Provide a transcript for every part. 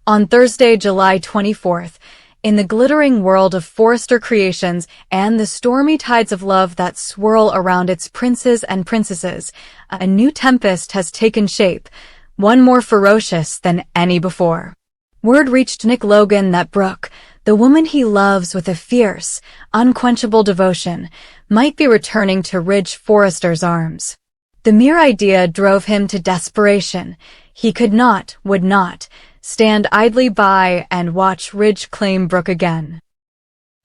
On Thursday, July 24th, in the glittering world of Forrester creations and the stormy tides of love that swirl around its princes and princesses, a new tempest has taken shape, one more ferocious than any before. Word reached Nick Logan that Brooke, the woman he loves with a fierce, unquenchable devotion, might be returning to Ridge Forrester's arms. The mere idea drove him to desperation. He could not, would not, stand idly by and watch Ridge claim Brooke again.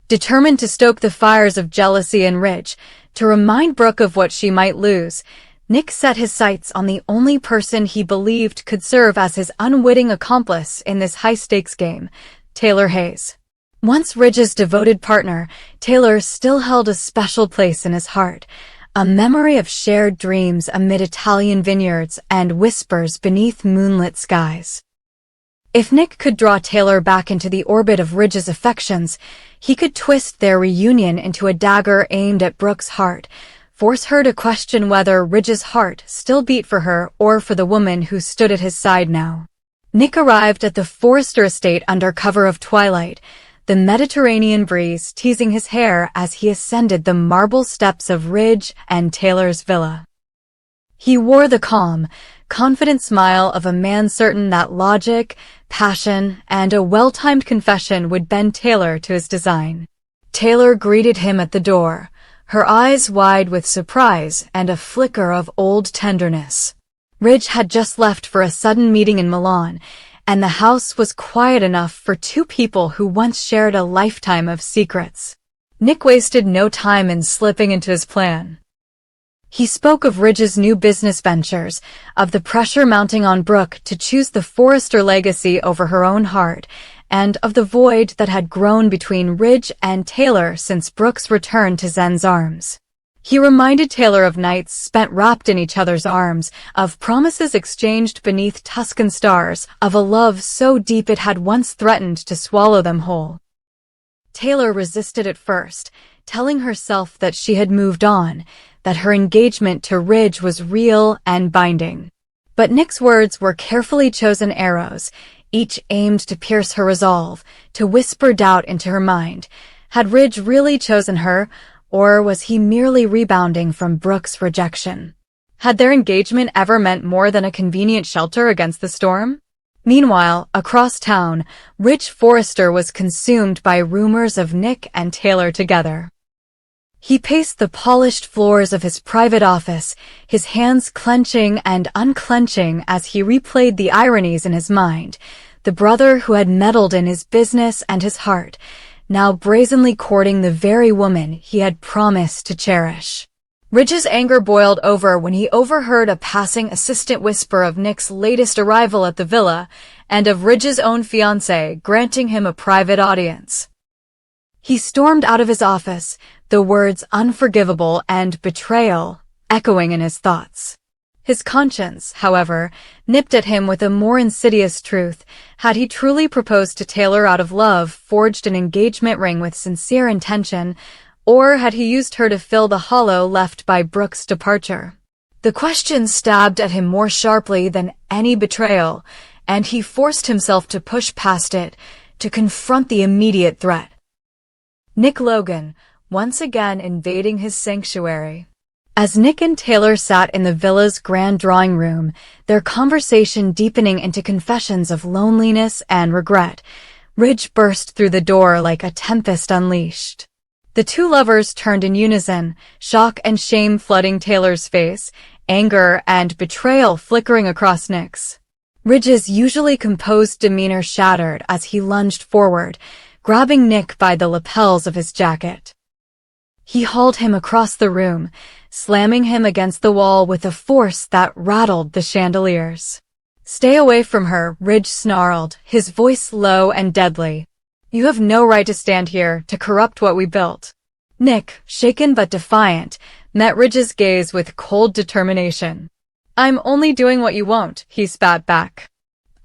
Determined to stoke the fires of jealousy in Ridge, to remind Brooke of what she might lose, Nick set his sights on the only person he believed could serve as his unwitting accomplice in this high-stakes game, Taylor Hayes. Once Ridge's devoted partner, Taylor still held a special place in his heart, a memory of shared dreams amid Italian vineyards and whispers beneath moonlit skies. If Nick could draw Taylor back into the orbit of Ridge's affections, he could twist their reunion into a dagger aimed at Brooke's heart, force her to question whether Ridge's heart still beat for her or for the woman who stood at his side now. Nick arrived at the Forrester estate under cover of twilight, the Mediterranean breeze teasing his hair as he ascended the marble steps of Ridge and Taylor's villa. He wore the calm, confident smile of a man certain that logic, passion, and a well-timed confession would bend Taylor to his design. Taylor greeted him at the door, her eyes wide with surprise and a flicker of old tenderness. Ridge had just left for a sudden meeting in Milan, and the house was quiet enough for two people who once shared a lifetime of secrets. Nick wasted no time in slipping into his plan. He spoke of Ridge's new business ventures, of the pressure mounting on Brooke to choose the Forrester legacy over her own heart, and of the void that had grown between Ridge and Taylor since Brooke's return to Zen's arms. He reminded Taylor of nights spent wrapped in each other's arms, of promises exchanged beneath Tuscan stars, of a love so deep it had once threatened to swallow them whole. Taylor resisted at first, telling herself that she had moved on, that her engagement to Ridge was real and binding. But Nick's words were carefully chosen arrows, each aimed to pierce her resolve, to whisper doubt into her mind. Had Ridge really chosen her, or was he merely rebounding from Brooke's rejection? Had their engagement ever meant more than a convenient shelter against the storm? Meanwhile, across town, Ridge Forrester was consumed by rumors of Nick and Taylor together. He paced the polished floors of his private office, his hands clenching and unclenching as he replayed the ironies in his mind. The brother who had meddled in his business and his heart, now brazenly courting the very woman he had promised to cherish. Ridge's anger boiled over when he overheard a passing assistant whisper of Nick's latest arrival at the villa, and of Ridge's own fiancée granting him a private audience. He stormed out of his office, the words unforgivable and betrayal echoing in his thoughts. His conscience, however, nipped at him with a more insidious truth. Had he truly proposed to Taylor out of love, forged an engagement ring with sincere intention, or had he used her to fill the hollow left by Brooke's departure? The question stabbed at him more sharply than any betrayal, and he forced himself to push past it, to confront the immediate threat. Nick Logan, once again invading his sanctuary. As Nick and Taylor sat in the villa's grand drawing room, their conversation deepening into confessions of loneliness and regret, Ridge burst through the door like a tempest unleashed. The two lovers turned in unison, shock and shame flooding Taylor's face, anger and betrayal flickering across Nick's. Ridge's usually composed demeanor shattered as he lunged forward, grabbing Nick by the lapels of his jacket. He hauled him across the room, slamming him against the wall with a force that rattled the chandeliers. "Stay away from her," Ridge snarled, his voice low and deadly. "You have no right to stand here, to corrupt what we built." Nick, shaken but defiant, met Ridge's gaze with cold determination. "I'm only doing what you won't," he spat back.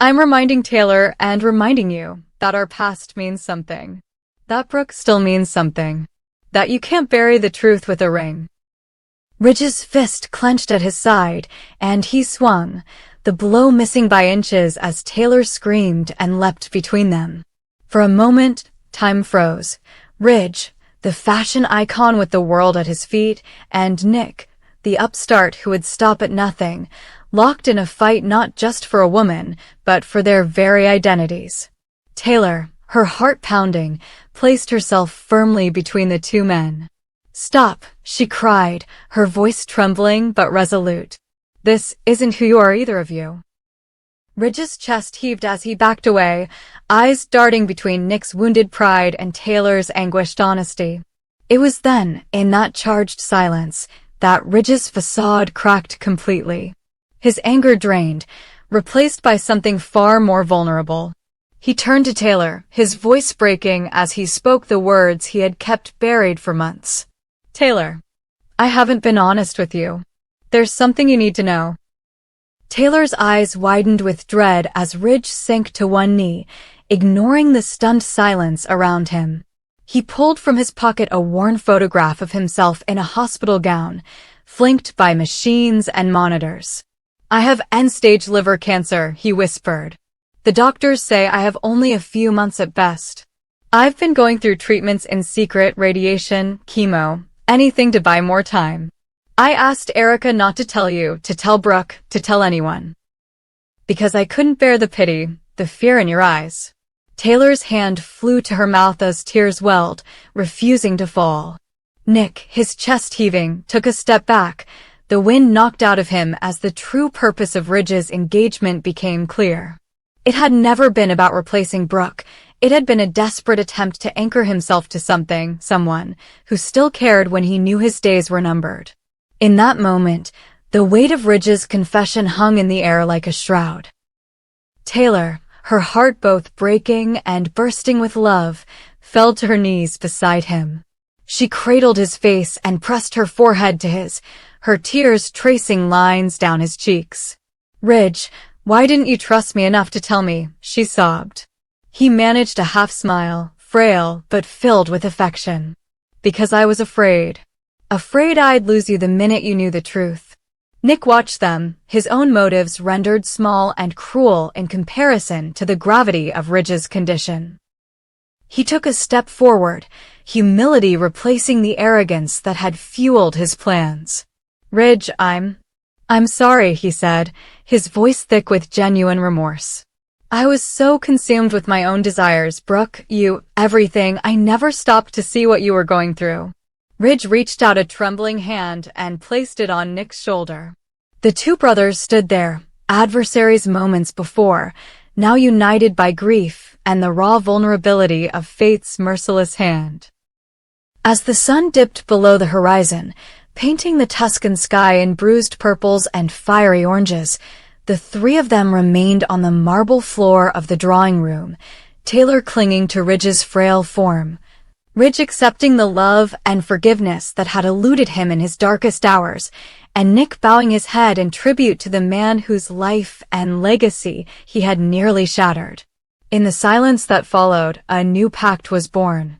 "I'm reminding Taylor and reminding you that our past means something. That Brooke still means something. That you can't bury the truth with a ring." Ridge's fist clenched at his side, and he swung, the blow missing by inches as Taylor screamed and leapt between them. For a moment, time froze. Ridge, the fashion icon with the world at his feet, and Nick, the upstart who would stop at nothing, locked in a fight not just for a woman, but for their very identities. Taylor, her heart pounding, placed herself firmly between the two men. "Stop," she cried, her voice trembling but resolute. "This isn't who you are, either of you." Ridge's chest heaved as he backed away, eyes darting between Nick's wounded pride and Taylor's anguished honesty. It was then, in that charged silence, that Ridge's facade cracked completely. His anger drained, replaced by something far more vulnerable. He turned to Taylor, his voice breaking as he spoke the words he had kept buried for months. "Taylor, I haven't been honest with you. There's something you need to know." Taylor's eyes widened with dread as Ridge sank to one knee, ignoring the stunned silence around him. He pulled from his pocket a worn photograph of himself in a hospital gown, flanked by machines and monitors. "I have end-stage liver cancer," he whispered. "The doctors say I have only a few months at best. I've been going through treatments in secret, radiation, chemo, anything to buy more time. I asked Erica not to tell you, to tell Brooke, to tell anyone. Because I couldn't bear the pity, the fear in your eyes." Taylor's hand flew to her mouth as tears welled, refusing to fall. Nick, his chest heaving, took a step back, the wind knocked out of him as the true purpose of Ridge's engagement became clear. It had never been about replacing Brooke. It had been a desperate attempt to anchor himself to someone, who still cared when he knew his days were numbered. In that moment, the weight of Ridge's confession hung in the air like a shroud. Taylor, her heart both breaking and bursting with love, fell to her knees beside him. She cradled his face and pressed her forehead to his, her tears tracing lines down his cheeks. "Ridge, why didn't you trust me enough to tell me?" she sobbed. He managed a half-smile, frail but filled with affection. "Because I was afraid. Afraid I'd lose you the minute you knew the truth." Nick watched them, his own motives rendered small and cruel in comparison to the gravity of Ridge's condition. He took a step forward, humility replacing the arrogance that had fueled his plans. "Ridge, I'm sorry," he said, his voice thick with genuine remorse. "I was so consumed with my own desires, Brooke, you, everything. I never stopped to see what you were going through." Ridge reached out a trembling hand and placed it on Nick's shoulder. The two brothers stood there, adversaries moments before, now united by grief and the raw vulnerability of fate's merciless hand. As the sun dipped below the horizon, painting the Tuscan sky in bruised purples and fiery oranges, the three of them remained on the marble floor of the drawing room, Taylor clinging to Ridge's frail form, Ridge accepting the love and forgiveness that had eluded him in his darkest hours, and Nick bowing his head in tribute to the man whose life and legacy he had nearly shattered. In the silence that followed, a new pact was born.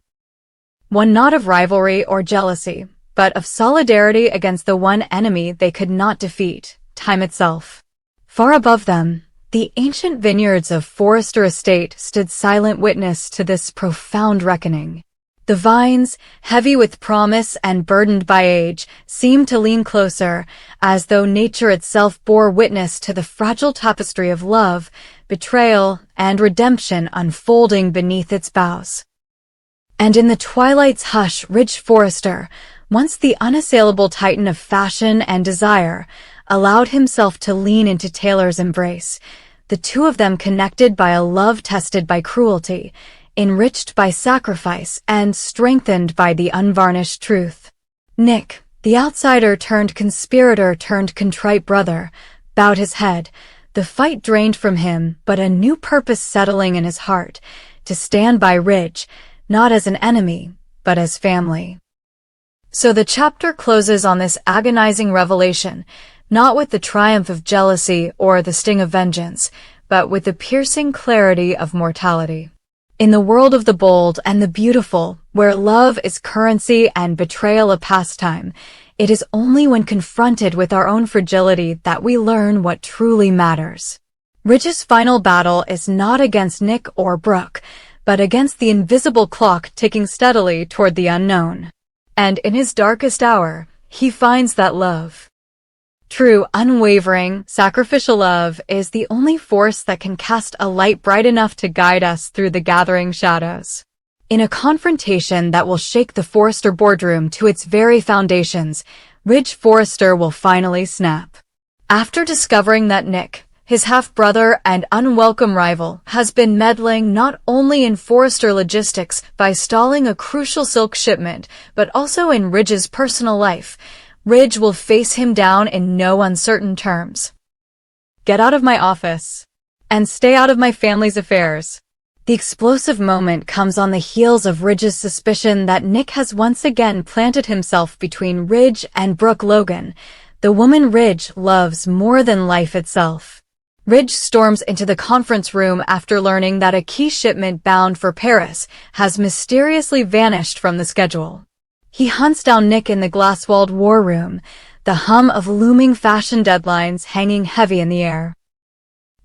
One not of rivalry or jealousy, but of solidarity against the one enemy they could not defeat, time itself. Far above them, the ancient vineyards of Forrester Estate stood silent witness to this profound reckoning. The vines, heavy with promise and burdened by age, seemed to lean closer, as though nature itself bore witness to the fragile tapestry of love, betrayal, and redemption unfolding beneath its boughs. And in the twilight's hush, Ridge Forrester, once the unassailable titan of fashion and desire, allowed himself to lean into Taylor's embrace, the two of them connected by a love tested by cruelty, enriched by sacrifice, and strengthened by the unvarnished truth. Nick, the outsider turned conspirator turned contrite brother, bowed his head, the fight drained from him, but a new purpose settling in his heart, to stand by Ridge, not as an enemy, but as family. So the chapter closes on this agonizing revelation, not with the triumph of jealousy or the sting of vengeance, but with the piercing clarity of mortality. In the world of the bold and the beautiful, where love is currency and betrayal a pastime, It is only when confronted with our own fragility that we learn what truly matters. Ridge's final battle is not against Nick or Brooke, but against the invisible clock ticking steadily toward the unknown. And in his darkest hour, he finds that love, true, unwavering, sacrificial love, is the only force that can cast a light bright enough to guide us through the gathering shadows. In a confrontation that will shake the Forrester boardroom to its very foundations, Ridge Forrester will finally snap. After discovering that Nick, his half-brother and unwelcome rival, has been meddling not only in Forrester logistics by stalling a crucial silk shipment, but also in Ridge's personal life, Ridge will face him down in no uncertain terms. Get out of my office. And stay out of my family's affairs. The explosive moment comes on the heels of Ridge's suspicion that Nick has once again planted himself between Ridge and Brooke Logan, the woman Ridge loves more than life itself. Ridge storms into the conference room after learning that a key shipment bound for Paris has mysteriously vanished from the schedule. He hunts down Nick in the glass-walled war room, the hum of looming fashion deadlines hanging heavy in the air.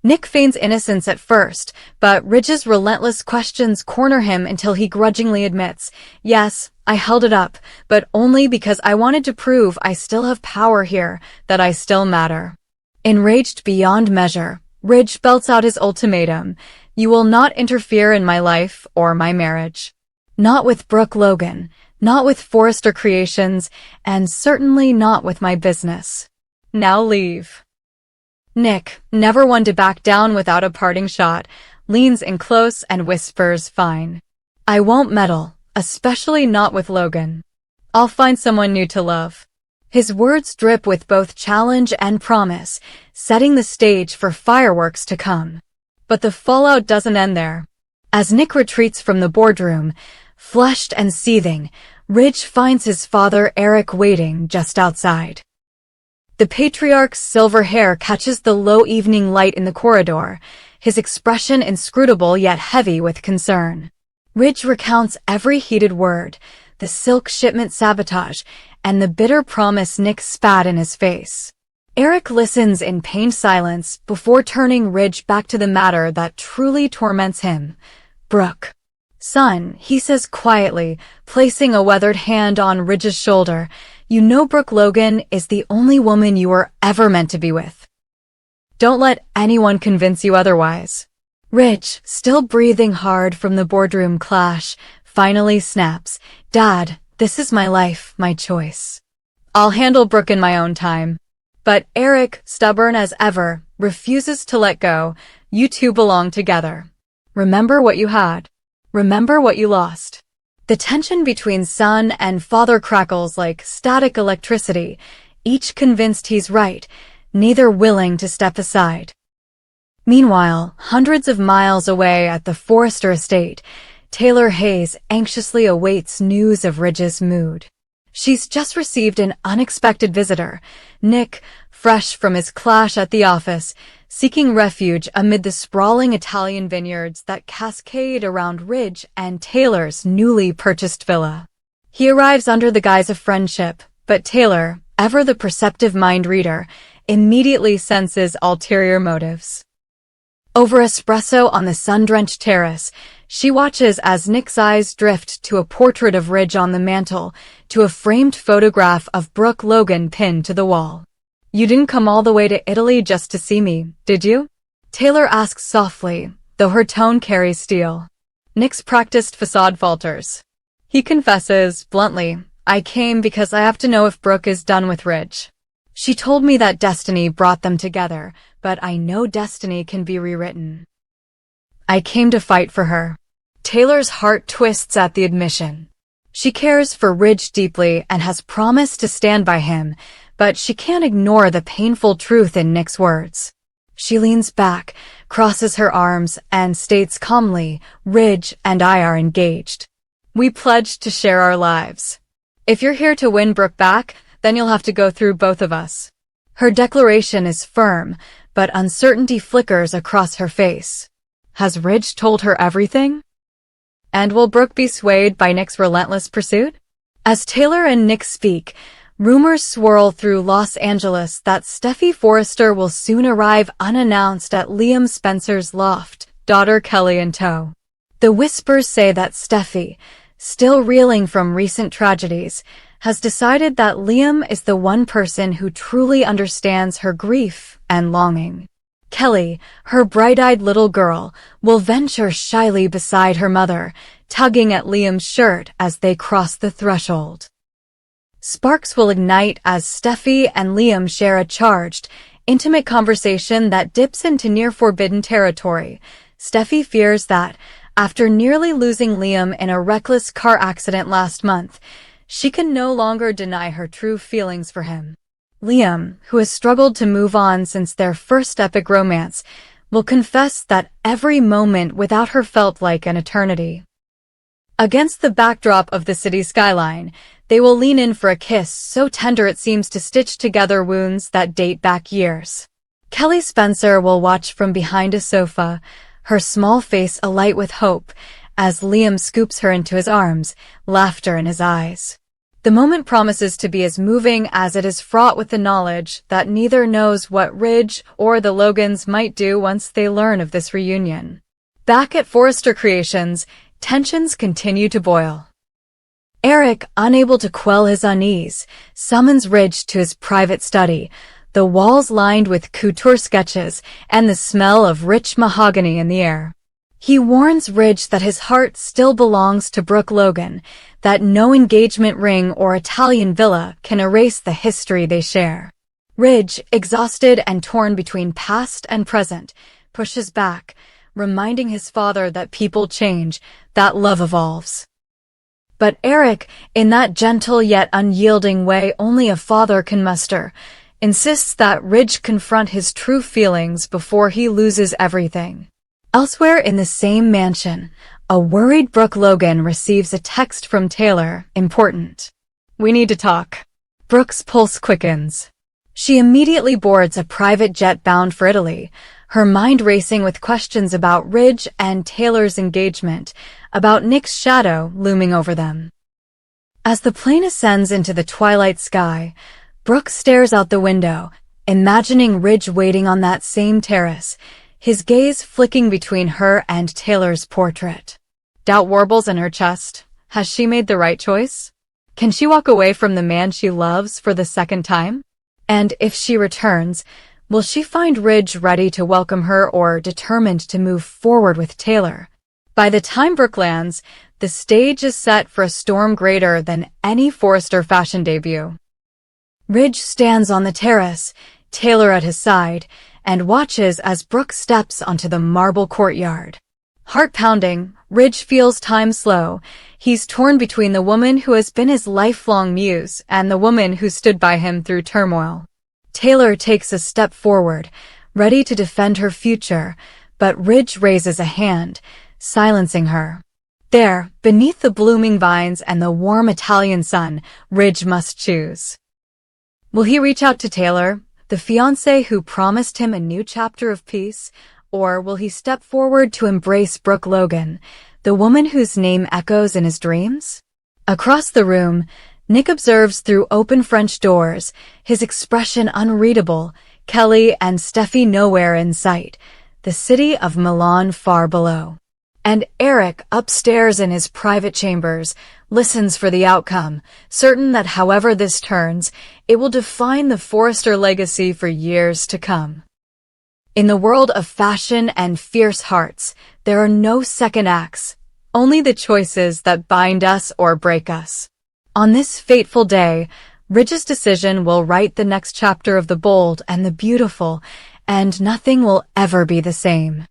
Nick feigns innocence at first, but Ridge's relentless questions corner him until he grudgingly admits, "Yes, I held it up, but only because I wanted to prove I still have power here, that I still matter." Enraged beyond measure, Ridge belts out his ultimatum: "You will not interfere in my life or my marriage. Not with Brooke Logan, not with Forrester Creations, and certainly not with my business. Now leave." Nick, never one to back down without a parting shot, leans in close and whispers, "Fine. I won't meddle, especially not with Logan. I'll find someone new to love." His words drip with both challenge and promise, setting the stage for fireworks to come. But the fallout doesn't end there. As Nick retreats from the boardroom, flushed and seething, Ridge finds his father Eric waiting just outside. The patriarch's silver hair catches the low evening light in the corridor, his expression inscrutable yet heavy with concern. Ridge recounts every heated word, the silk shipment sabotage, and the bitter promise Nick spat in his face. Eric listens in pained silence before turning Ridge back to the matter that truly torments him. "Brooke. Son," he says quietly, placing a weathered hand on Ridge's shoulder, "you know Brooke Logan is the only woman you were ever meant to be with. Don't let anyone convince you otherwise." Ridge, still breathing hard from the boardroom clash, finally snaps, "Dad, this is my life, my choice. I'll handle Brooke in my own time." But Eric, stubborn as ever, refuses to let go. "You two belong together. Remember what you had. Remember what you lost." The tension between son and father crackles like static electricity, each convinced he's right, neither willing to step aside. Meanwhile, hundreds of miles away at the Forrester estate, Taylor Hayes anxiously awaits news of Ridge's mood. She's just received an unexpected visitor, Nick, fresh from his clash at the office, seeking refuge amid the sprawling Italian vineyards that cascade around Ridge and Taylor's newly purchased villa. He arrives under the guise of friendship, but Taylor, ever the perceptive mind reader, immediately senses ulterior motives. Over espresso on the sun-drenched terrace, she watches as Nick's eyes drift to a portrait of Ridge on the mantel, to a framed photograph of Brooke Logan pinned to the wall. "You didn't come all the way to Italy just to see me, did you?" Taylor asks softly, though her tone carries steel. Nick's practiced facade falters. He confesses, bluntly, "I came because I have to know if Brooke is done with Ridge. She told me that destiny brought them together, but I know destiny can be rewritten. I came to fight for her." Taylor's heart twists at the admission. She cares for Ridge deeply and has promised to stand by him, but she can't ignore the painful truth in Nick's words. She leans back, crosses her arms, and states calmly, "Ridge and I are engaged. We pledged to share our lives. If you're here to win Brooke back, then you'll have to go through both of us." Her declaration is firm, but uncertainty flickers across her face. Has Ridge told her everything? And will Brooke be swayed by Nick's relentless pursuit? As Taylor and Nick speak, Rumors swirl through Los Angeles that Steffy Forrester will soon arrive unannounced at Liam Spencer's loft, daughter Kelly in tow. The whispers say that Steffy, still reeling from recent tragedies, has decided that Liam is the one person who truly understands her grief and longing. Kelly, her bright-eyed little girl, will venture shyly beside her mother, tugging at Liam's shirt as they cross the threshold. Sparks will ignite as Steffy and Liam share a charged, intimate conversation that dips into near-forbidden territory. Steffy fears that, after nearly losing Liam in a reckless car accident last month, she can no longer deny her true feelings for him. Liam, who has struggled to move on since their first epic romance, will confess that every moment without her felt like an eternity. Against the backdrop of the city skyline, they will lean in for a kiss so tender it seems to stitch together wounds that date back years. Kelly Spencer will watch from behind a sofa, her small face alight with hope, as Liam scoops her into his arms, laughter in his eyes. The moment promises to be as moving as it is fraught with the knowledge that neither knows what Ridge or the Logans might do once they learn of this reunion. Back at Forrester Creations, tensions continue to boil. Eric, unable to quell his unease, summons Ridge to his private study, the walls lined with couture sketches and the smell of rich mahogany in the air. He warns Ridge that his heart still belongs to Brooke Logan, that no engagement ring or Italian villa can erase the history they share. Ridge, exhausted and torn between past and present, pushes back, reminding his father that people change, that love evolves. But Eric, in that gentle yet unyielding way only a father can muster, insists that Ridge confront his true feelings before he loses everything. Elsewhere in the same mansion, a worried Brooke Logan receives a text from Taylor, important. "We need to talk." Brooke's pulse quickens. She immediately boards a private jet bound for Italy, her mind racing with questions about Ridge and Taylor's engagement, about Nick's shadow looming over them. As the plane ascends into the twilight sky, Brooke stares out the window, imagining Ridge waiting on that same terrace, his gaze flicking between her and Taylor's portrait. Doubt warbles in her chest. Has she made the right choice? Can she walk away from the man she loves for the second time? And if she returns, will she find Ridge ready to welcome her or determined to move forward with Taylor? By the time Brooke lands, the stage is set for a storm greater than any Forrester fashion debut. Ridge stands on the terrace, Taylor at his side, and watches as Brooke steps onto the marble courtyard. Heart-pounding, Ridge feels time slow. He's torn between the woman who has been his lifelong muse and the woman who stood by him through turmoil. Taylor takes a step forward, ready to defend her future, but Ridge raises a hand, silencing her. There, beneath the blooming vines and the warm Italian sun, Ridge must choose. Will he reach out to Taylor, the fiancé who promised him a new chapter of peace, or will he step forward to embrace Brooke Logan, the woman whose name echoes in his dreams? Across the room, Nick observes through open French doors, his expression unreadable, Kelly and Steffy nowhere in sight, the city of Milan far below. And Eric, upstairs in his private chambers, listens for the outcome, certain that however this turns, it will define the Forrester legacy for years to come. In the world of fashion and fierce hearts, there are no second acts, only the choices that bind us or break us. On this fateful day, Ridge's decision will write the next chapter of the bold and the beautiful, and nothing will ever be the same.